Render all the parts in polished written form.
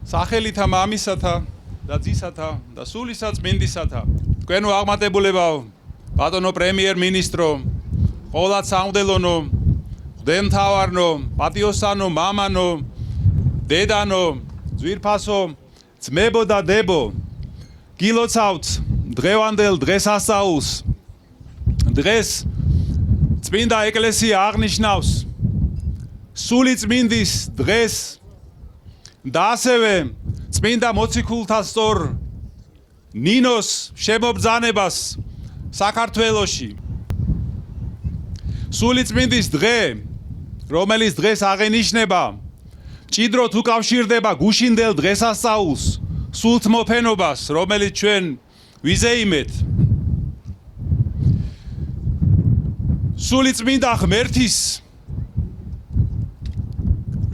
სახელითა მამისათა და ძისათა და სულისა წმინდისათა თქვენო აღმატებულებაო ბატონო პრემიერ-მინისტრო ყოვლად სამღვდელონო მღვდელმთავარნო პატიოსანო მამანო დედანო ძვირფასო ძმებო და დებო გილოცავთ დღევანდელ დღესასწაულს დღეს წმინდა ეკლესია აღნიშნავს სული წმინდის დღეს და ასევე წმინდა მოციქულთა სწორ ნინოს შემობრძანებას საქართველოში სული წმინდის დღე რომელიც დღეს აღენიშნება მჭიდროდ უკავშირდება გუშინდელ დღესასწაულს სულთმოფენობას რომელიც ჩვენ ვიზეიმეთ სული წმინდა ღმერთის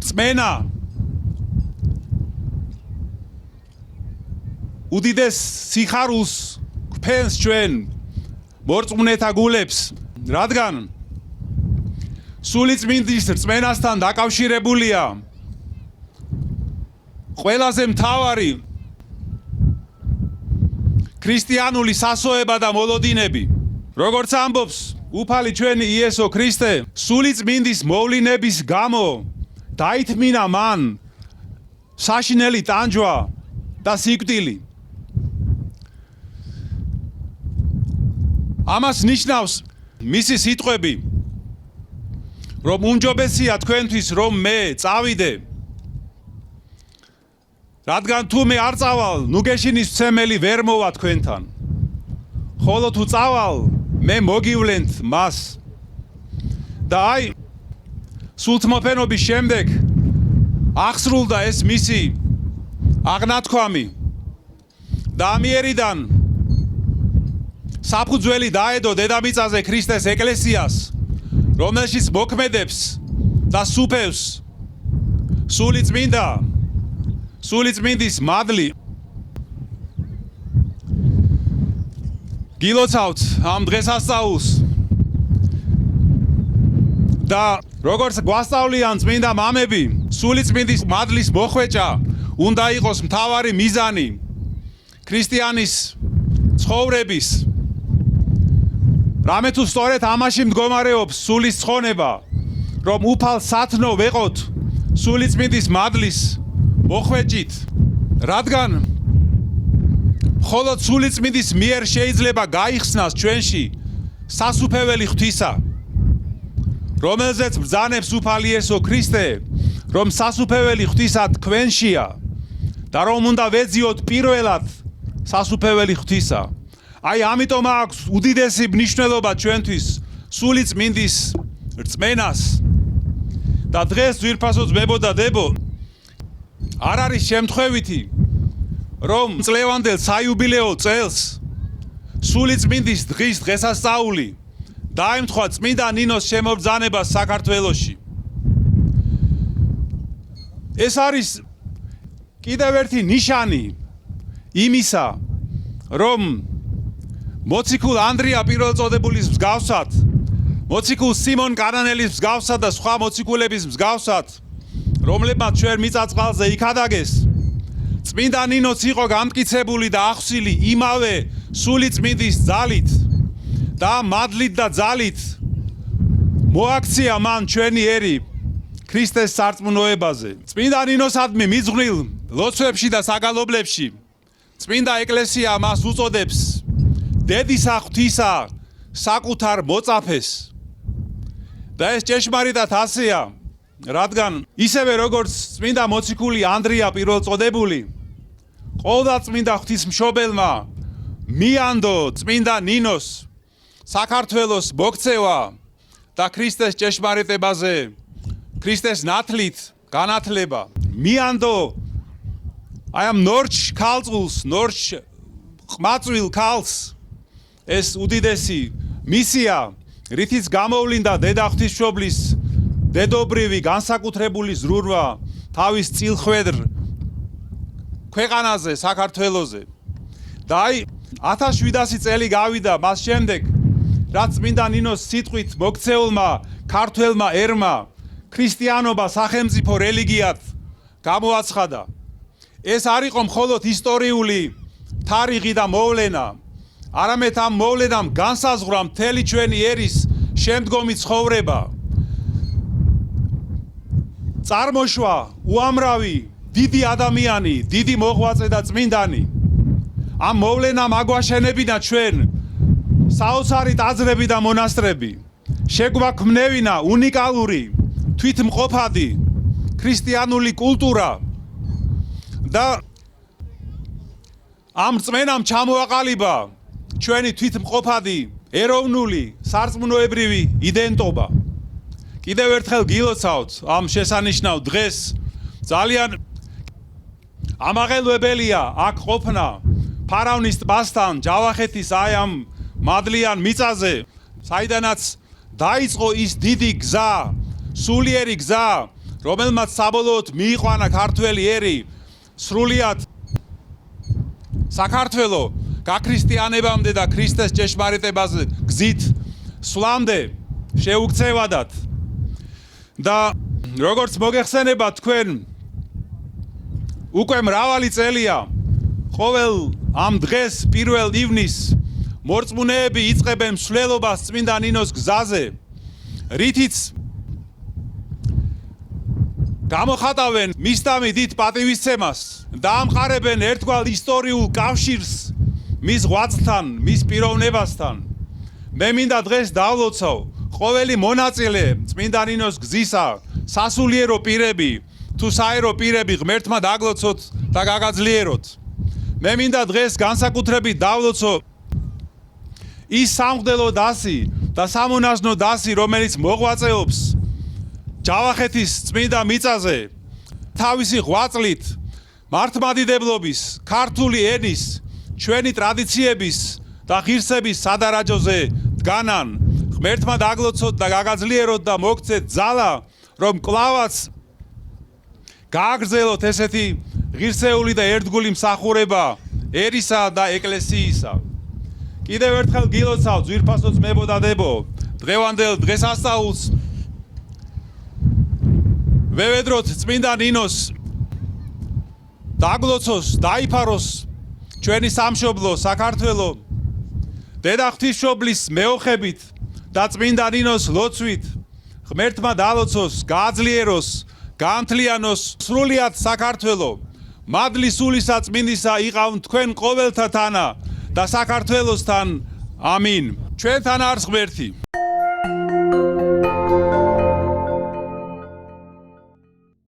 რწმენა უდიდეს სიხარულს გვფენს ჩვენ მორწმუნეთა გულებს რადგან სული წმინდის რწმენასთან დაკავშირებულია ყველაზე მთავარი ქრისტიანული სასოება და მოლოდინები როგორც ამბობს უფალი ჩვენი იესო ქრისტე სული წმინდის მოვლენების გამო დაითმინა მან საშინელი ტანჯვა და სიკვდილი ამას ნიშნავს მისი სიტყვები რომ უმჯობესია თქვენთვის რომ მე წავიდე რადგან თუ მე არ წავალ ნუ გეშინის მცემელი ვერ მოვა თქვენთან ხოლო თუ წავალ მე მოგივლენთ მას და აი სულთმოფენობის შემდეგ აღსრულდა ეს მისი აღნათქვამი და ამიერიდან საფუძველი დაედო დედამიწაზე ქრისტეს ეკლესიას რომელშიც მოქმედებს და სუფევს სული წმინდის მადლი გილოცავთ ამ დღესასწაულს და როგორც გვასწავლიან წმინდა მამები სული წმინდის მადლის მოხვეჭა უნდა იყოს მთავარი მიზანი ქრისტიანის ცხოვრების რამე თუ სწორედ ამაში მდგომარეობს სულის ცხონება რომ უფალ სათნო ვეყოთ სული წმინდის მადლის მოხვეჭით რადგან მხოლოდ სული წმინდის მიერ შეიძლება გაიხსნას ჩვენში სასუფეველი ღვთისა რომელზეც ბრძანებს უფალი იესო ქრისტე რომ სასუფეველი ღვთისა თქვენშია და რომ უნდა ვეძიოთ პირველად სასუფეველი ღვთისა აი ამიტომ აქვს უდიდესი მნიშვნელობა ჩვენთვის სული წმინდის რწმენას და დღეს ძვირფასო ძმებო და დებო არ არის შემთხვევითი რომ წლევანდელ საიუბილეო წელს სული წმინდის დღის დღესასწაული დაემთხვა წმინდა ნინოს შემობრძანებას საქართველოში ეს არის კიდევ ერთი ნიშანი იმისა რომ მოციქულ ანდრია პირველწოდებულის მსგავსად მოციქულ სიმონ კანანელის მსგავსად და სხვა მოციქულების მსგავსად რომლებმაც ჩვენ მიწა-წყალზე იქადაგეს წმინდა ნინოც იყო გამტკიცებული და ახსილი იმავე სული წმინდის ძალით და მადლით და ძალით მოაქცია მან ჩვენი ერი ქრისტეს სარწმუნოებაზე წმინდა ნინოსადმი მიძღვნილ ლოცვებში და საგალობლებში წმინდა ეკლესია მას უწოდებს დედისა ღვთისა საკუთარ მოწაფეს და ეს ჭეშმარიტად ასეა რადგან ისევე როგორც წმინდა მოციქული ანდრია პირველწოდებული ყოველდღე წმინდა ღვთისმშობელმა მიანდო წმინდა ნინოს საქართველოს მოქცევა და ქრისტეს ჭეშმარიტებაზე ქრისტეს ნათლით განათლება მიანდო აი ამ ნორჩ ქალწულს ნორჩ ყმაწვილ ქალს ეს უდიდესი მისია რითიც გამოვლინდა დედა ღვთისმშობლის დედობრივი განსაკუთრებული ზრუნვა თავის წილხვედრ ქვეყანაზე საქართველოზე და აი 1700 წელი გავიდა მას შემდეგ რაც წმინდა ნინოს სიტყვით მოქცეულმა ქართველმა ერმა ქრისტიანობა სახელმწიფო რელიგიად გამოაცხადა ეს არ იყო მხოლოდ ისტორიული თარიღი და მოვლენა, არამედ ამ მოვლენამ განსაზღვრა მთელი ჩვენი ერის შემდგომი ცხოვრება. წარმოშვა უამრავი დიდი ადამიანი, დიდი მოღვაწე და წმინდანი. ამ მოვლენამ აგვაშენებინა ჩვენ საოცარი ტაძრები და მონასტრები. შეგვაქმნევინა უნიკალური თვითმყოფადი ქრისტიანული კულტურა და ამ რწმენამ ჩამოაყალიბა ჩვენი თვითმყოფადი ეროვნული სარწმუნოებრივი იდენტობა. კიდევ ერთხელ გილოცავთ ამ შესანიშნავ დღეს. ძალიან ამაღელვებელია აქ ყოფნა ფარავნის ტბასთან, ჯავახეთის აი ამ მადლიან მიწაზე, საიდანაც დაიწყო ის დიდი გზა, სულიერი გზა, რომელმაც საბოლოოდ მიიყვანა ქართველი ერი სრულიად საქართველო გაქრისტიანებამდე და ქრისტეს ჭეშმარიტებაზე გზით სვლამდე შეუქცევადათ. და როგორც მოგეხსენება თქვენ უკვე მრავალი წელია ყოველ ამ დღეს 1 ივნისს მორწმუნეები იწყებენ მსვლელობას წმინდა ნინოს გზაზე, რითიც გამოხატავენ მისდამი დიდ პატივისცემას და ამყარებენ ერთგვარ ისტორიულ კავშირს მის ღვაწლთან, მის პიროვნებასთან. მე მინდა დღეს დავლოცავ ყოველი მონაწილე წმინდა ნინოს გზისა, სასულიერო პირები თუ საერო პირები ღმერთმა დაგლოცოთ და გაგაძლიეროთ. მე მინდა დღეს განსაკუთრებით დავლოცო ის სამღვდელო დასი და სამონაზნო დასი, რომელიც მოღვაწეობს ჯავახეთის წმინდა მიწაზე, თავისი ღვაწლით მართლმადიდებლობის, ქართული ენის, ჩვენი ტრადიციების და ღირსების სადარაჯოზე დგანან. ღმერთმა დაგლოცოთ და გაგაძლიეროთ და მოგცეთ ძალა, რომ კლავაც გააგრძელოთ ესეთი ღირსეული და ერთგული მსახურება ერისა და ეკლესიისა. კიდევ ერთხელ გილოცავ ძვირფასო ძმებო და დებო, დღევანდელ დღესასწაულს ვევედროთ წმინდა ნინოს დაგლოცოს, დაიფაროს ჩვენი სამშობლო საქართველო დედა ღვთისმშობლის მეოხებით და წმინდა ნინოს ლოცვით ღმერთმა დალოცოს, გააძლიეროს, გაამთლიანოს სრულიად საქართველო. მადლი სულისა წმინდისა იყავთ თქვენ ყოველთა თანა და საქართველოსთან. ამინ. ჩვენთან არის ღმერთი.